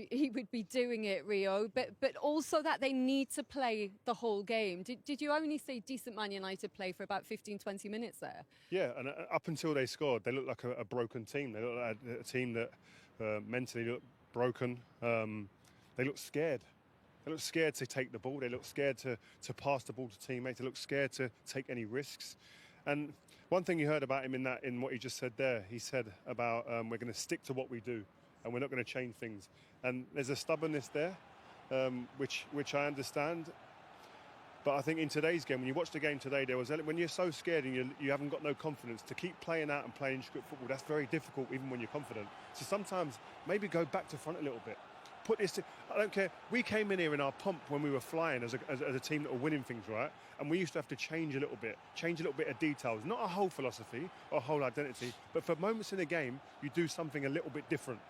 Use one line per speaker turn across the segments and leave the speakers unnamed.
he would be doing it, Rio, but also that they need to play the whole game. Did you only see decent Man United play for about 15, 20 minutes there?
Yeah, and up until they scored, they looked like a broken team. They looked like a team that mentally looked broken. They looked scared. They looked scared to take the ball. They looked scared to pass the ball to teammates. They looked scared to take any risks. And one thing you heard about him in what he just said there, he said about we're going to stick to what we do and we're not going to change things. And there's a stubbornness there, which I understand. But I think in today's game, when you watch the game today, when you're so scared and you haven't got no confidence, to keep playing out and playing intricate football, that's very difficult even when you're confident. So sometimes maybe go back to front a little bit. I don't care. We came in here in our pomp when we were flying as a team that were winning things, right? And we used to have to change a little bit of details. Not a whole philosophy or a whole identity, but for moments in the game, you do something a little bit different.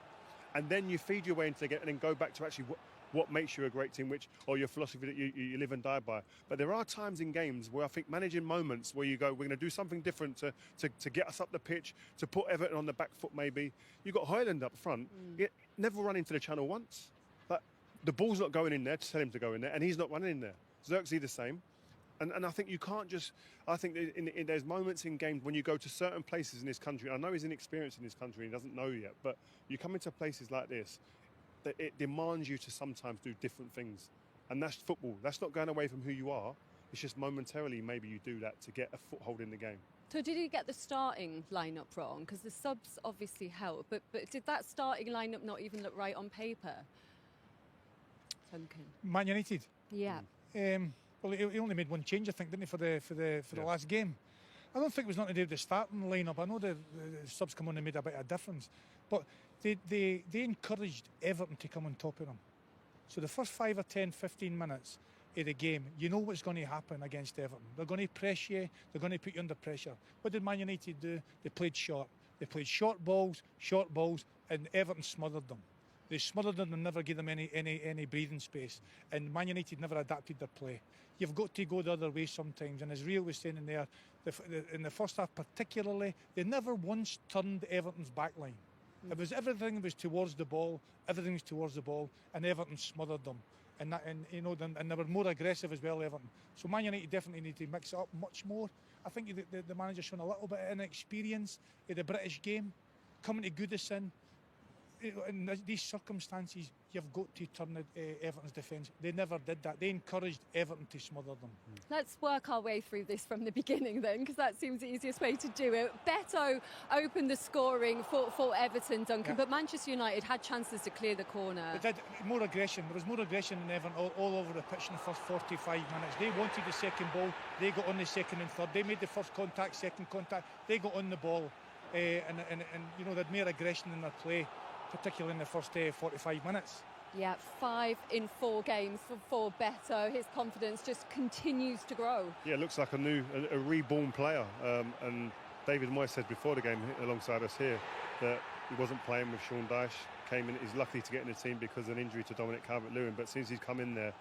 And then you feed your way into the game and then go back to actually what makes you a great team, or your philosophy that you live and die by. But there are times in games where I think managing moments where you go, we're going to do something different to get us up the pitch, to put Everton on the back foot maybe. You've got Højlund up front. Never run into the channel once. But the ball's not going in there to tell him to go in there, and he's not running in there. Xerxes the same. And I think you can't just... I think there's moments in games when you go to certain places in this country. I know he's inexperienced in this country and he doesn't know yet, but you come into places like this, that it demands you to sometimes do different things. And that's football. That's not going away from who you are. It's just momentarily maybe you do that to get a foothold in the game.
So did he get the starting lineup wrong? Because the subs obviously help, but did that starting lineup not even look right on paper? Duncan.
Man United?
Yeah.
Well, he only made one change, I think, didn't he, for the last game? I don't think it was nothing to do with the starting lineup. I know the subs come on and made a bit of difference, but they encouraged Everton to come on top of them. So the first 5 or 10, 15 minutes of the game, you know what's going to happen against Everton. They're going to press you. They're going to put you under pressure. What did Man United do? They played short. They played short balls, and Everton smothered them. They smothered them and never gave them any breathing space. And Man United never adapted their play. You've got to go the other way sometimes. And as Rio was saying in there, in the first half particularly, they never once turned Everton's back line. It was everything was towards the ball, and Everton smothered them. And they were more aggressive as well, Everton. So Man United definitely need to mix it up much more. I think the manager's shown a little bit of inexperience in the British game, coming to Goodison. In these circumstances, you've got to turn Everton's defence. They never did that. They encouraged Everton to smother them.
Let's work our way through this from the beginning then, because that seems the easiest way to do it. Beto opened the scoring for Everton, Duncan, but Manchester United had chances to clear the corner.
They did. More aggression. There was more aggression in Everton all over the pitch in the first 45 minutes. They wanted the second ball. They got on the second and third. They made the first contact, second contact. They got on the ball. And they'd more aggression in their play, particularly in the first 45 minutes.
Yeah, 5 in 4 games for Beto. His confidence just continues to grow. Yeah,
it looks like a reborn player. And David Moyes said before the game alongside us here that he wasn't playing with Sean Dyche. Came in, he's lucky to get in the team because of an injury to Dominic Calvert-Lewin. But since he's come in there,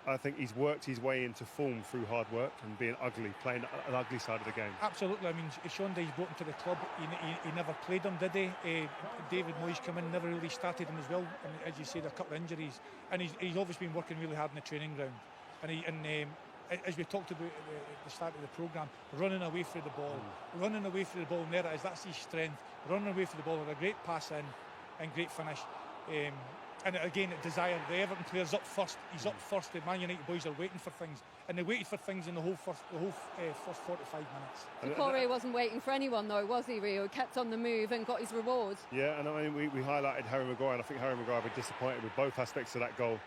I think he's worked his way into form through hard work and being ugly, playing an ugly side of the game.
Absolutely. I mean, Sean Dyche brought him to the club. He never played him, did he? David Moyes came in, never really started him as well. And as you said, a couple of injuries. And he's obviously been working really hard in the training ground. And as we talked about at the start of the programme, running away from the ball. Running away from the ball, and there it is. That's his strength. Running away from the ball with a great pass in and great finish. And again, desire. The Everton players up first. He's up first. The Man United boys are waiting for things, and they waited for things in the whole first 45 minutes.
Doucouré wasn't waiting for anyone, though, was he, Rio? Kept on the move and got his reward.
Yeah, and I mean, we highlighted Harry Maguire, and I think Harry Maguire was disappointed with both aspects of that goal.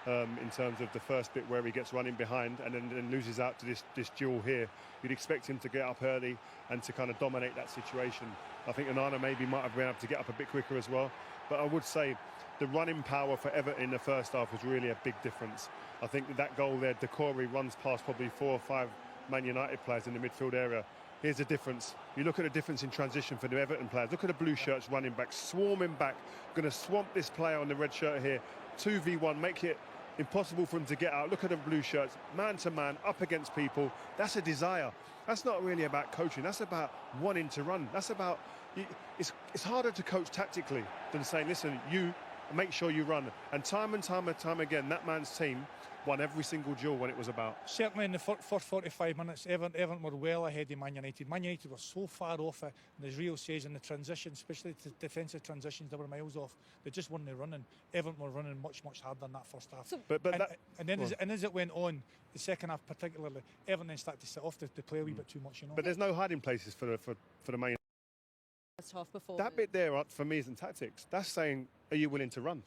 In terms of the first bit where he gets running behind and then loses out to this duel here. You'd expect him to get up early and to kind of dominate that situation. I think Onana maybe might have been able to get up a bit quicker as well. But I would say the running power for Everton in the first half was really a big difference. I think that goal there, Doucouré runs past probably 4 or 5 Man United players in the midfield area. Here's the difference. You look at the difference in transition for the Everton players. Look at the blue shirts running back, swarming back. Going to swamp this player on the red shirt here. 2v1, make it impossible for him to get out. Look at the blue shirts, man to man, up against people. That's a desire. That's not really about coaching. That's about wanting to run. That's about... It's harder to coach tactically than saying, listen, you make sure you run. And time again, that man's team won every single duel when it was about.
Certainly in the first 45 minutes, Everton were well ahead of Man United. Man United were so far off it, and as Rio says, in the transition, especially the defensive transitions, they were miles off. They just weren't running. Everton were running much harder in that first half.
So,
and as it went on, the second half particularly, Everton then started to set off to play a wee bit too much.
But there's no hiding places for the Man United.
first half performance.
That bit there, for me, isn't tactics. That's saying, are you willing to run?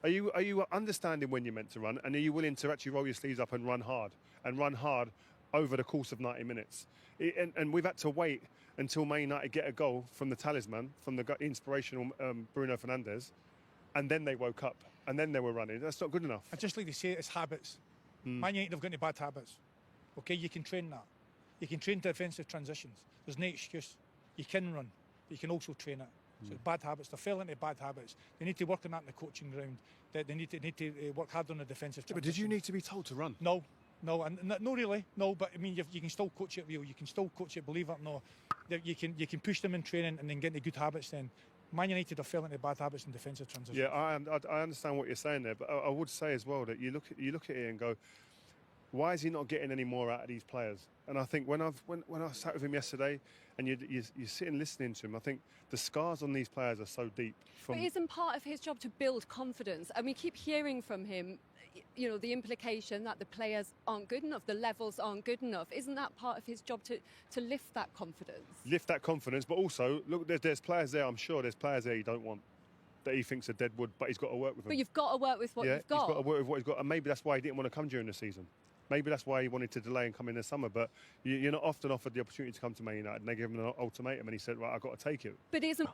Are you understanding when you're meant to run, and are you willing to actually roll your sleeves up and run hard over the course of 90 minutes? And we've had to wait until Man United get a goal from the talisman, from the inspirational Bruno Fernandes, and then they woke up, and then they were running. That's not good enough.
I just like to say it's habits. Man United have got into bad habits. Okay, you can train that. You can train defensive transitions. There's no excuse. You can run, but you can also train it. So bad habits. They fell into bad habits. They need to work on that in the coaching ground. They need to work hard on the defensive.
But did you need to be told to run?
No, and no, really, no. But I mean, you can still coach it real. You can still coach it. Believe it or not, you can push them in training and then get into good habits. Then Man United have fell into bad habits in defensive transition.
Yeah, I understand what you're saying there, but I would say as well that you look at it and go, why is he not getting any more out of these players? And I think when I sat with him yesterday, and you sit and listening to him, I think the scars on these players are so deep.
But isn't part of his job to build confidence? And we keep hearing from him, the implication that the players aren't good enough, the levels aren't good enough. Isn't that part of his job to lift that confidence?
Lift that confidence, but also, look, there's players there, I'm sure there's players there you don't want, that he thinks are dead wood, but he's got to work with them.
But you've got to work with what you've got.
He's got to work with what he's got, and maybe that's why he didn't want to come during the season. Maybe that's why he wanted to delay and come in the summer, but you're not often offered the opportunity to come to Man United, and they give him an ultimatum, and he said, right, I've got to take it.
But isn't